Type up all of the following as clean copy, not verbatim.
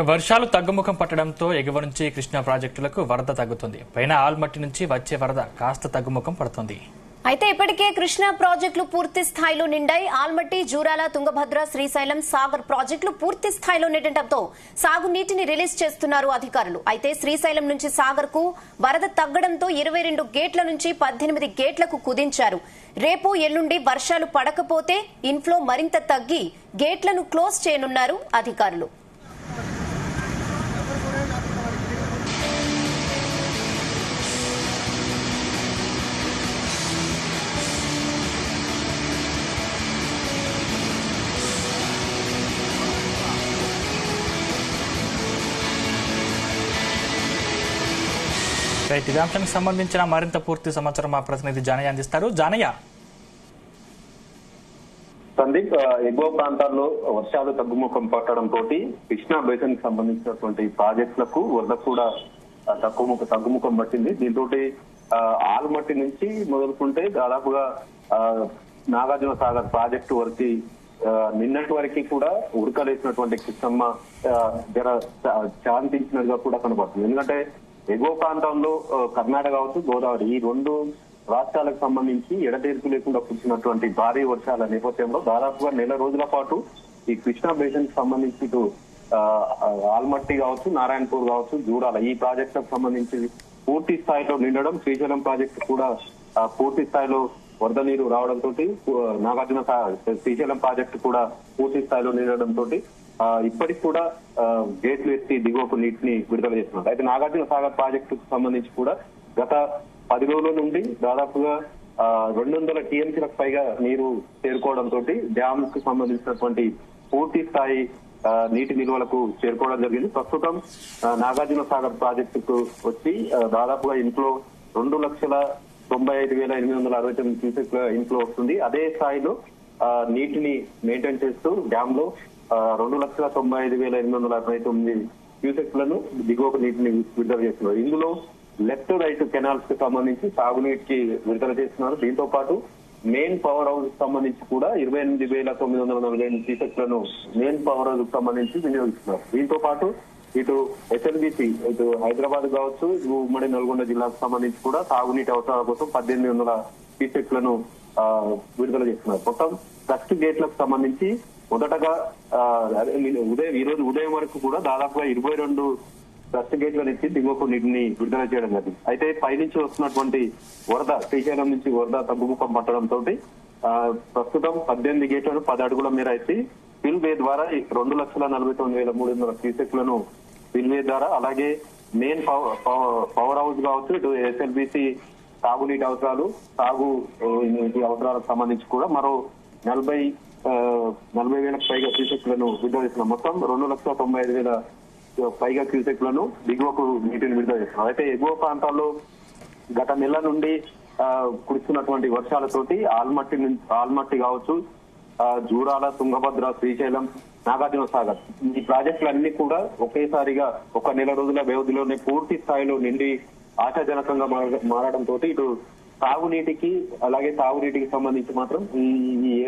వర్షాలు తగ్గుముఖం పట్టడంతో ఎగువ నుంచి కృష్ణా ప్రాజెక్టులకు వరద తగ్గుతుంది. పైన ఆల్మట్టి నుంచి వచ్చే వరద కాస్త తగ్గుముఖం పడుతుంది. అయితే ఇప్పటికే కృష్ణా ప్రాజెక్టులు పూర్తి స్థాయిలో నిండాయి. ఆల్మట్టి, జూరాల, తుంగభద్ర, శ్రీశైలం, సాగర్ ప్రాజెక్టులు పూర్తి స్థాయిలో నిండటంతో సాగునీటిని రిలీజ్ చేస్తున్నారు అధికారులు. అయితే శ్రీశైలం నుంచి సాగర్ కు వరద తగ్గడంతో 22 గేట్ల నుంచి 18 గేట్లకు కుదించారు. రేపు ఎల్లుండి వర్షాలు పడకపోతే ఇన్ఫ్లో మరింత తగ్గి గేట్లను క్లోజ్ చేయనున్నారు అధికారులు. ఇదే అంశానికి సంబంధించిన మరింత పూర్తి సమాచారం మా ప్రతినిధి జానయ్య అందిస్తారు. జానయ్య, సందీప్, ఎగువ ప్రాంతాల్లో వర్షాలు తగ్గుముఖం పట్టడంతో కృష్ణా బేసిన్ కి సంబంధించినటువంటి ప్రాజెక్టులకు వరద కూడా తగ్గుముఖం పట్టింది. దీంతో ఆల్మట్టి నుంచి మొదలుకుంటే దాదాపుగా నాగార్జున సాగర్ ప్రాజెక్టు వరకు నిన్నటి వరకు కూడా ఉడకలేసినటువంటి కృష్ణమ్మ జర శాంతించినట్టుగా కూడా కనబడుతుంది. ఎందుకంటే ఎగువ ప్రాంతంలో కర్ణాటక కావచ్చు, గోదావరి, ఈ రెండు రాష్ట్రాలకు సంబంధించి ఎడతెరిపి లేకుండా కురిసినటువంటి భారీ వర్షాల నేపథ్యంలో దాదాపుగా నెల రోజుల పాటు ఈ కృష్ణా బేసిన్ కి సంబంధించి ఆల్మట్టి కావచ్చు, నారాయణపూర్ కావచ్చు, జూరాల ఈ ప్రాజెక్టులకు సంబంధించి పూర్తి స్థాయిలో నిండడం, శ్రీశైలం ప్రాజెక్టు కూడా పూర్తి స్థాయిలో వరద నీరు రావడంతో నాగార్జున శ్రీశైలం ప్రాజెక్టు కూడా పూర్తి స్థాయిలో నిండడంతో ఇప్పటికి కూడా గేట్లు ఎత్తి దిగువకు నీటిని విడుదల చేస్తున్నారు. అయితే నాగార్జున సాగర్ ప్రాజెక్టుకు సంబంధించి కూడా గత 10 రోజుల నుండి దాదాపుగా 200 టీఎంసీలకు పైగా నీరు చేరుకోవడంతో డ్యామ్ కు సంబంధించినటువంటి పూర్తి స్థాయి నీటి నిల్వలకు చేరుకోవడం జరిగింది. ప్రస్తుతం నాగార్జున సాగర్ ప్రాజెక్టుకు వచ్చి దాదాపుగా ఇంట్లో 2,95,869 క్యూసెక్ల ఇంట్లో వస్తుంది. అదే స్థాయిలో నీటిని మెయింటైన్ చేస్తూ డ్యామ్ లో 2,95,869 క్యూసెక్లను దిగువకు నీటిని విడుదల చేస్తున్నారు. ఇందులో లెఫ్ట్ రైట్ కెనాల్స్ కి సంబంధించి సాగునీటికి విడుదల చేస్తున్నారు. దీంతో పాటు మెయిన్ పవర్ హౌస్ కి సంబంధించి కూడా 28,948 క్యూసెక్లను మెయిన్ పవర్ హౌస్ కి సంబంధించి వినియోగిస్తున్నారు. దీంతో పాటు ఇటు ఎస్ఎల్బిసి, ఇటు హైదరాబాద్ కావచ్చు, ఉమ్మడి నల్గొండ జిల్లాకు సంబంధించి కూడా సాగునీటి అవసరాల కోసం 1800 క్యూసెక్లను విడుదల చేస్తున్నారు. మొత్తం ఫస్ట్ గేట్లకు సంబంధించి మొదటగా ఈ రోజు ఉదయం వరకు కూడా దాదాపుగా 22 ఫస్ట్ గేట్లను ఇచ్చి దిగువకు నీటిని విడుదల చేయడం జరిగింది. అయితే పైనుంచి వస్తున్నటువంటి వరద, శ్రీశైలం నుంచి వరద తగ్గుముఖం పట్టడంతో ప్రస్తుతం 18 గేట్లను 10 అడుగుల మేర ఎత్తి స్పిల్ వే ద్వారా 2,49,300 క్యూసెక్లను స్పిల్ వే ద్వారా, అలాగే మెయిన్ పవర్ హౌస్ కావచ్చు, ఇటు ఎస్ఎల్బిసి సాగునీటి అవసరాలు, సాగు అవసరాలకు సంబంధించి కూడా మరో 40,000 పైగా క్యూసెక్లను విడుదల చేస్తున్నాం. మొత్తం 2,95,000 పైగా క్యూసెక్లను దిగువకు నీటిని విడుదల చేస్తున్నాం. అయితే ఎగువ ప్రాంతాల్లో గత నెల నుండి కురుస్తున్నటువంటి వర్షాలతోటి ఆల్మట్టి కావచ్చు, జూరాల, తుంగభద్ర, శ్రీశైలం, నాగార్జున సాగర్ ఈ ప్రాజెక్టులన్నీ కూడా ఒకేసారిగా ఒక నెల రోజుల వ్యవధిలోనే పూర్తి స్థాయిలో నిండి ఆశాజనకంగా మారడంతో ఇటు సాగునీటికి అలాగే తాగునీటికి సంబంధించి మాత్రం ఈ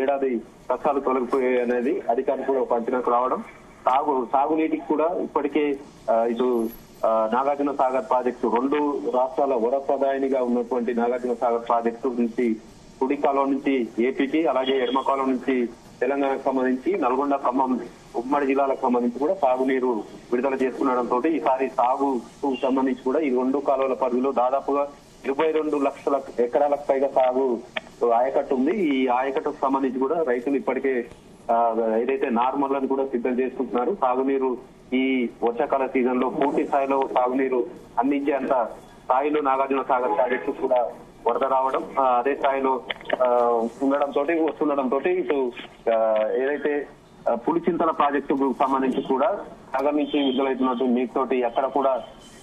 ఏడాది కష్టాలు తొలగిపోయాయి అనేది అధికారులు కూడా ఒక అంచనాకు రావడం. సాగునీటికి కూడా ఇప్పటికే ఇటు నాగార్జున సాగర్ ప్రాజెక్టు, 2 రాష్ట్రాల వరప్రదాయనిగా ఉన్నటువంటి నాగార్జున సాగర్ ప్రాజెక్టు నుంచి కుడి కాలువ నుంచి ఏపీకి, అలాగే ఎడమ కాలువ నుంచి తెలంగాణకు సంబంధించి నల్గొండ, ఖమ్మం ఉమ్మడి జిల్లాలకు సంబంధించి కూడా సాగునీరు విడుదల చేసుకునడంతో ఈసారి సాగుకు సంబంధించి కూడా ఈ 2 కాలువల పరిధిలో దాదాపుగా 22 లక్షల ఎకరాలకు పైగా సాగు ఆయకట్టు ఉంది. ఈ ఆయకట్టుకు సంబంధించి కూడా రైతులు ఇప్పటికే ఏదైతే నార్మల్లను కూడా సిద్ధం చేసుకుంటున్నారు. సాగునీరు ఈ వర్షాకాల సీజన్ లో పూర్తి స్థాయిలో సాగునీరు అందించేంత స్థాయిలో నాగార్జున సాగర్ ప్రాజెక్టు కూడా వరద రావడం, అదే స్థాయిలో వస్తుండడంతో ఇటు ఏదైతే పులిచింతల ప్రాజెక్టుకు సంబంధించి కూడా సాగర్ నుంచి విడుదలవుతున్నట్టు నీటితోటి అక్కడ కూడా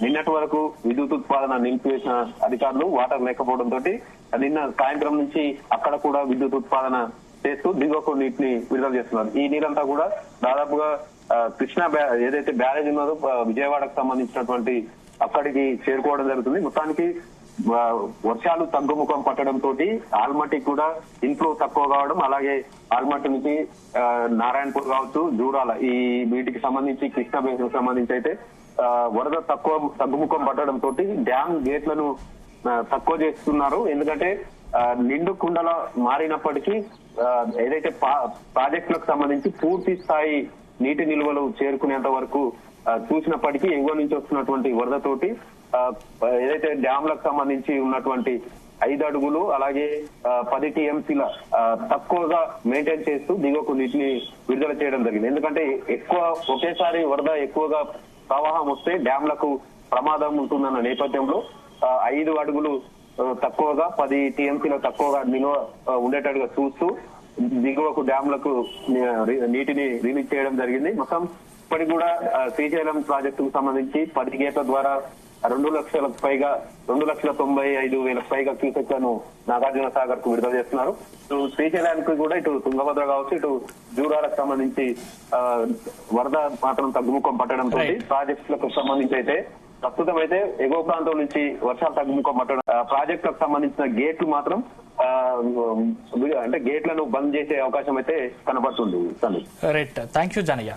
నిన్నటి వరకు విద్యుత్ ఉత్పాదన నిలిపివేసిన అధికారులు వాటర్ లేకపోవడంతో నిన్న సాయంత్రం నుంచి అక్కడ కూడా విద్యుత్ ఉత్పాదన చేస్తూ దిగువకు నీటిని విడుదల చేస్తున్నారు. ఈ నీరంతా కూడా దాదాపుగా కృష్ణా ఏదైతే బ్యారేజ్ ఉన్నదో విజయవాడకు సంబంధించినటువంటి అక్కడికి చేరుకోవడం జరుగుతుంది. మొత్తానికి వర్షాలు తగ్గుముఖం పట్టడంతో ఆల్మట్టి కూడా ఇన్ఫ్లో తక్కువ కావడం, అలాగే ఆల్మట్టి నుంచి నారాయణపూర్ కావచ్చు, జూరాల ఈ వీటికి సంబంధించి కృష్ణా బేసిన్ సంబంధించి అయితే వరద తగ్గుముఖం పట్టడంతో డ్యామ్ గేట్లను తక్కువ చేస్తున్నారు. ఎందుకంటే నిండు కుండల మారినప్పటికీ ఏదైతే ప్రాజెక్టులకు సంబంధించి పూర్తి స్థాయి నీటి నిల్వలు చేరుకునేంత వరకు చూసినప్పటికీ ఎగువ నుంచి వస్తున్నటువంటి వరదతోటి ఏదైతే డ్యామ్లకు సంబంధించి ఉన్నటువంటి 5 అడుగులు అలాగే 10 TMCల తక్కువగా మెయింటైన్ చేస్తూ దిగువకు నీటిని విడుదల చేయడం జరిగింది. ఎందుకంటే ఒకేసారి వరద ఎక్కువగా ప్రవాహం వస్తే డ్యామ్లకు ప్రమాదం ఉంటుందన్న నేపథ్యంలో 5 అడుగులు తక్కువగా 10 TMCల తక్కువగా నిల్వ ఉండేటట్టుగా చూస్తూ దిగువకు డ్యామ్లకు నీటిని రిలీజ్ చేయడం జరిగింది. మొత్తం ఇప్పటికి కూడా శ్రీశైలం ప్రాజెక్టుకు సంబంధించి 10 గేట్ల ద్వారా 2 లక్షలకు పైగా 2,95,000 పైగా క్యూసెక్లను నాగార్జున సాగర్ కు విడుదల చేస్తున్నారు. ఇటు శ్రీశైలానికి కూడా ఇటు తుంగభద్ర కావచ్చు, ఇటు జూరాలకు సంబంధించి వరద మాత్రం తగ్గుముఖం పట్టడంతో ప్రాజెక్టులకు సంబంధించి అయితే ప్రస్తుతం అయితే ఎగువ ప్రాంతం నుంచి వర్షాలు తగ్గుముఖం పట్టడం, ప్రాజెక్టులకు సంబంధించిన గేట్లు మాత్రం అంటే గేట్లను బంద్ చేసే అవకాశం అయితే కనబడుతుంది. Right, thank you Janaiah.